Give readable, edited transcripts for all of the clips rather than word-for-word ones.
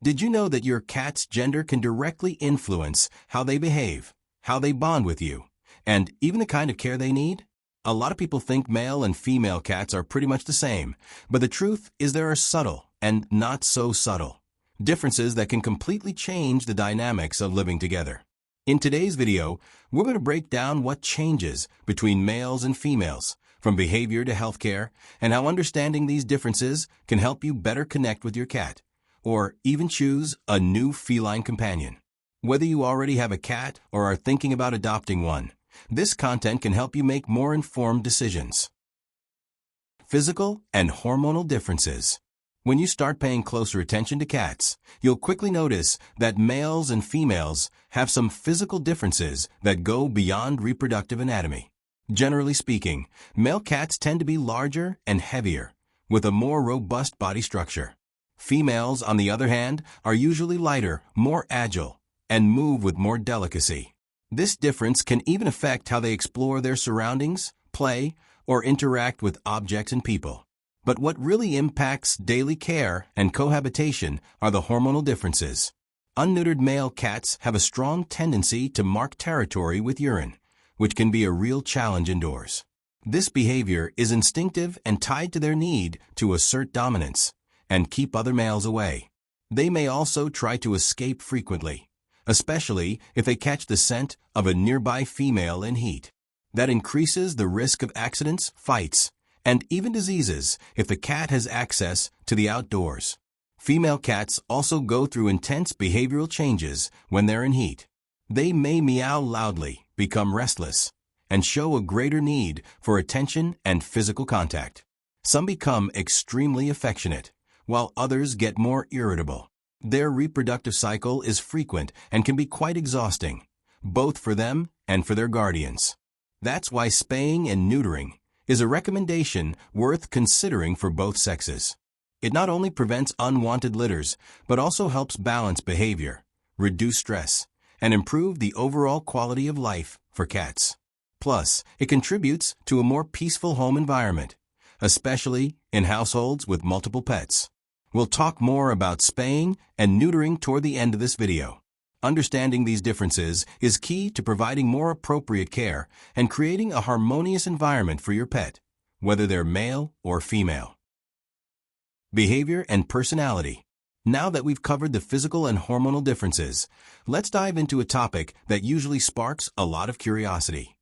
Did you know that your cat's gender can directly influence how they behave, how they bond with you, and even the kind of care they need? A lot of people think male and female cats are pretty much the same, but the truth is there are subtle and not so subtle differences that can completely change the dynamics of living together. In today's video, we're going to break down what changes between males and females, from behavior to healthcare, and how understanding these differences can help you better connect with your cat, or even choose a new feline companion. Whether you already have a cat or are thinking about adopting one, this content can help you make more informed decisions. Physical and hormonal differences. When you start paying closer attention to cats, you'll quickly notice that males and females have some physical differences that go beyond reproductive anatomy. Generally speaking, male cats tend to be larger and heavier, with a more robust body structure. Females, on the other hand, are usually lighter, more agile, and move with more delicacy. This difference can even affect how they explore their surroundings, play, or interact with objects and people. But what really impacts daily care and cohabitation are the hormonal differences. Unneutered male cats have a strong tendency to mark territory with urine, which can be a real challenge indoors. This behavior is instinctive and tied to their need to assert dominance and keep other males away. They may also try to escape frequently, especially if they catch the scent of a nearby female in heat. That increases the risk of accidents, fights, and even diseases if the cat has access to the outdoors. Female cats also go through intense behavioral changes when they're in heat. They may meow loudly, become restless, and show a greater need for attention and physical contact. Some become extremely affectionate, while others get more irritable. Their reproductive cycle is frequent and can be quite exhausting, both for them and for their guardians. That's why spaying and neutering is a recommendation worth considering for both sexes. It not only prevents unwanted litters, but also helps balance behavior, reduce stress, and improve the overall quality of life for cats. Plus, it contributes to a more peaceful home environment, especially in households with multiple pets. We'll talk more about spaying and neutering toward the end of this video. Understanding these differences is key to providing more appropriate care and creating a harmonious environment for your pet, whether they're male or female. Behavior and personality. Now that we've covered the physical and hormonal differences, let's dive into a topic that usually sparks a lot of curiosity: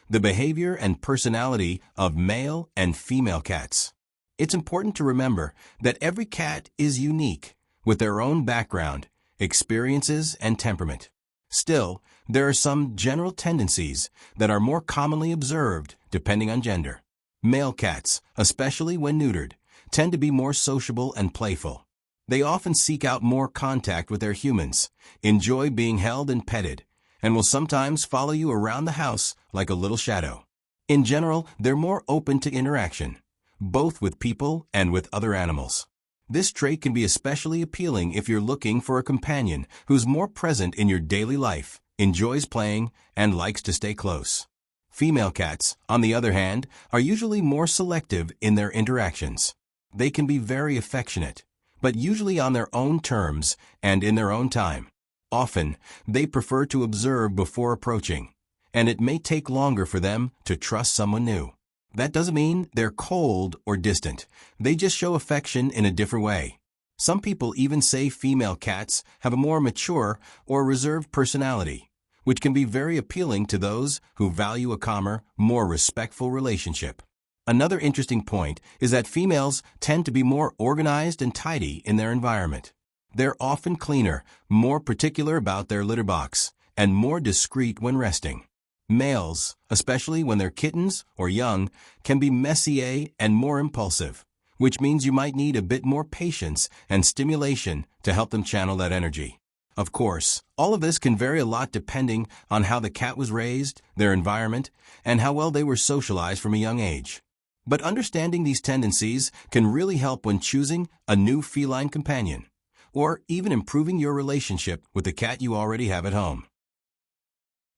the behavior and personality of male and female cats. It's important to remember that every cat is unique, with their own background, experiences, and temperament. Still, there are some general tendencies that are more commonly observed depending on gender. Male cats, especially when neutered, tend to be more sociable and playful. They often seek out more contact with their humans, enjoy being held and petted, and will sometimes follow you around the house like a little shadow. In general, they're more open to interaction, both with people and with other animals. This trait can be especially appealing if you're looking for a companion who's more present in your daily life, enjoys playing, and likes to stay close. Female cats, on the other hand, are usually more selective in their interactions. They can be very affectionate, but usually on their own terms and in their own time. Often, they prefer to observe before approaching, and it may take longer for them to trust someone new. That doesn't mean they're cold or distant. They just show affection in a different way. Some people even say female cats have a more mature or reserved personality, which can be very appealing to those who value a calmer, more respectful relationship. Another interesting point is that females tend to be more organized and tidy in their environment. They're often cleaner, more particular about their litter box, and more discreet when resting. Males, especially when they're kittens or young, can be messier and more impulsive, which means you might need a bit more patience and stimulation to help them channel that energy. Of course, all of this can vary a lot depending on how the cat was raised, their environment, and how well they were socialized from a young age. But understanding these tendencies can really help when choosing a new feline companion, or even improving your relationship with the cat you already have at home.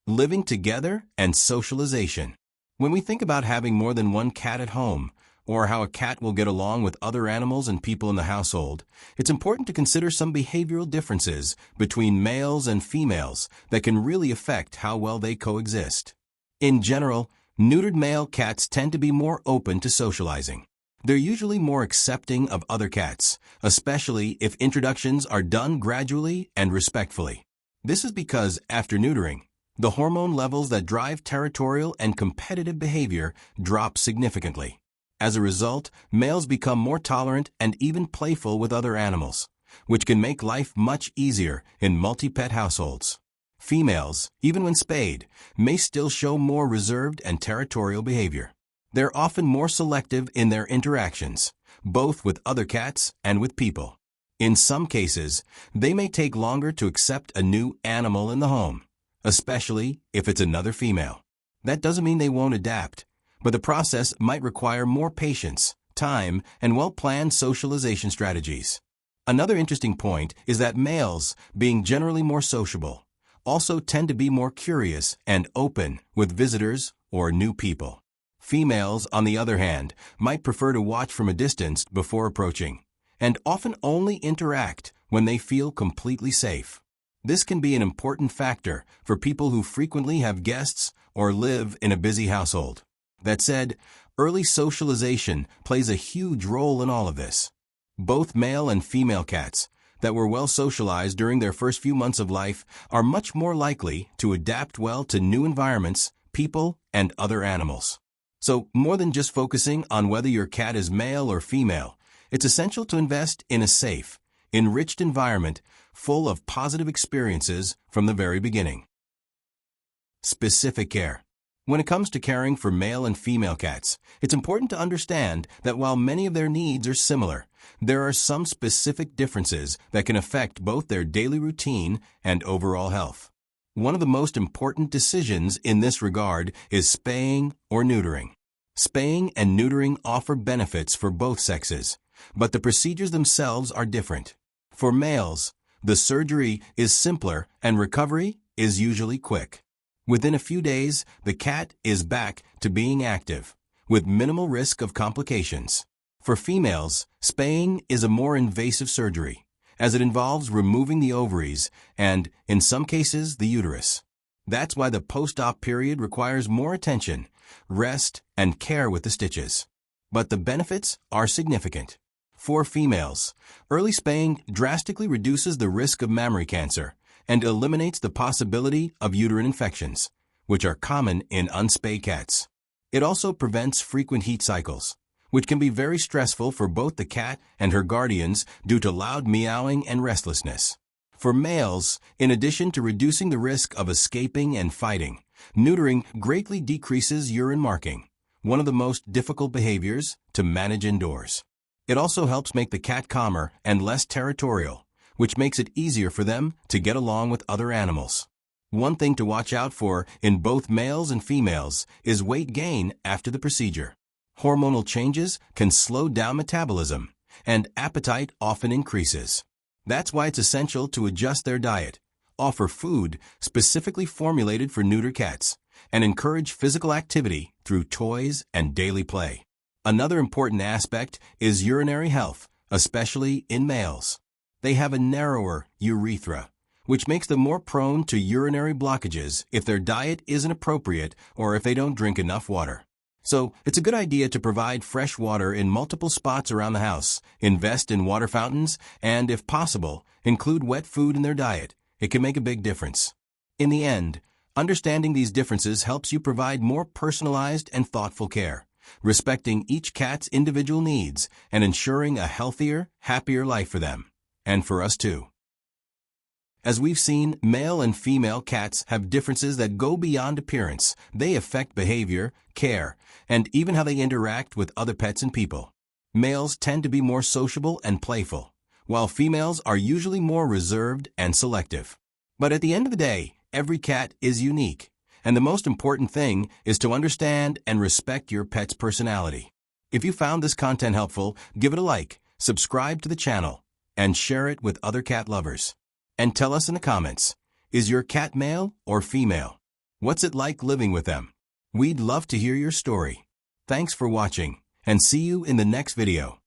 Living together and socialization. When we think about having more than one cat at home, or how a cat will get along with other animals and people in the household, it's important to consider some behavioral differences between males and females that can really affect how well they coexist. In general, neutered male cats tend to be more open to socializing. They're usually more accepting of other cats, especially if introductions are done gradually and respectfully. This is because, after neutering, the hormone levels that drive territorial and competitive behavior drop significantly. As a result, males become more tolerant and even playful with other animals, which can make life much easier in multi-pet households. Females, even when spayed, may still show more reserved and territorial behavior. They're often more selective in their interactions, both with other cats and with people. In some cases, they may take longer to accept a new animal in the home, especially if it's another female. That doesn't mean they won't adapt, but the process might require more patience, time, and well-planned socialization strategies. Another interesting point is that males, being generally more sociable, also tend to be more curious and open with visitors or new people. Females, on the other hand, might prefer to watch from a distance before approaching, and often only interact when they feel completely safe. This can be an important factor for people who frequently have guests or live in a busy household. That said, early socialization plays a huge role in all of this. Both male and female cats that were well socialized during their first few months of life are much more likely to adapt well to new environments, people, and other animals. So, more than just focusing on whether your cat is male or female, it's essential to invest in a safe, enriched environment full of positive experiences from the very beginning. Specific care. When it comes to caring for male and female cats, it's important to understand that while many of their needs are similar, there are some specific differences that can affect both their daily routine and overall health. One of the most important decisions in this regard is spaying or neutering. Spaying and neutering offer benefits for both sexes, but the procedures themselves are different. For males, the surgery is simpler and recovery is usually quick. Within a few days, the cat is back to being active, with minimal risk of complications. For females, spaying is a more invasive surgery, as it involves removing the ovaries and, in some cases, the uterus. That's why the post-op period requires more attention, rest, and care with the stitches. But the benefits are significant. For females, early spaying drastically reduces the risk of mammary cancer and eliminates the possibility of uterine infections, which are common in unspayed cats. It also prevents frequent heat cycles, which can be very stressful for both the cat and her guardians due to loud meowing and restlessness. For males, in addition to reducing the risk of escaping and fighting, neutering greatly decreases urine marking, one of the most difficult behaviors to manage indoors. It also helps make the cat calmer and less territorial, which makes it easier for them to get along with other animals. One thing to watch out for in both males and females is weight gain after the procedure. Hormonal changes can slow down metabolism, and appetite often increases. That's why it's essential to adjust their diet, offer food specifically formulated for neuter cats, and encourage physical activity through toys and daily play. Another important aspect is urinary health, especially in males. They have a narrower urethra, which makes them more prone to urinary blockages if their diet isn't appropriate or if they don't drink enough water. So, it's a good idea to provide fresh water in multiple spots around the house, invest in water fountains, and, if possible, include wet food in their diet. It can make a big difference. In the end, understanding these differences helps you provide more personalized and thoughtful care, respecting each cat's individual needs and ensuring a healthier, happier life for them. And for us too. As we've seen, male and female cats have differences that go beyond appearance. They affect behavior, care, and even how they interact with other pets and people. Males tend to be more sociable and playful, while females are usually more reserved and selective. But at the end of the day, every cat is unique, and the most important thing is to understand and respect your pet's personality. If you found this content helpful, give it a like, subscribe to the channel, and share it with other cat lovers. And tell us in the comments, is your cat male or female? What's it like living with them? We'd love to hear your story. Thanks for watching, and see you in the next video.